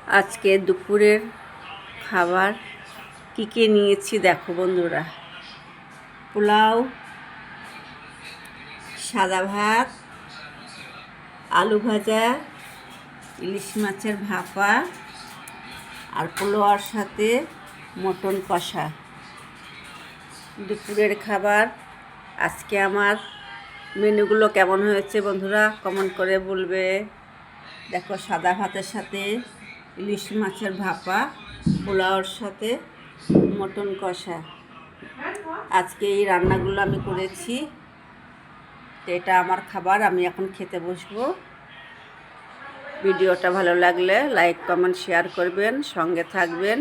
আজকে দুপুরের খাবার কী নিয়েছি দেখো বন্ধুরা। পোলাও, সাদা ভাত, আলু ভাজা, ইলিশ মাছের ভাপা আর পোলাওর সাথে মটন কষা। দুপুরের খাবার আজকে আমার মেনুগুলো কেমন হয়েছে বন্ধুরা কমেন্ট করে বলবে। দেখো, সাদা ভাতের সাথে ইলিশ মাছের ভাপা, পোলাওর সাথে মটন কষা। আজকে এই রান্নাগুলো আমি করেছি। এটা আমার খাবার, আমি এখন খেতে বসবো। ভিডিওটা ভালো লাগলে লাইক কমেন্ট শেয়ার করবেন, সঙ্গে থাকবেন।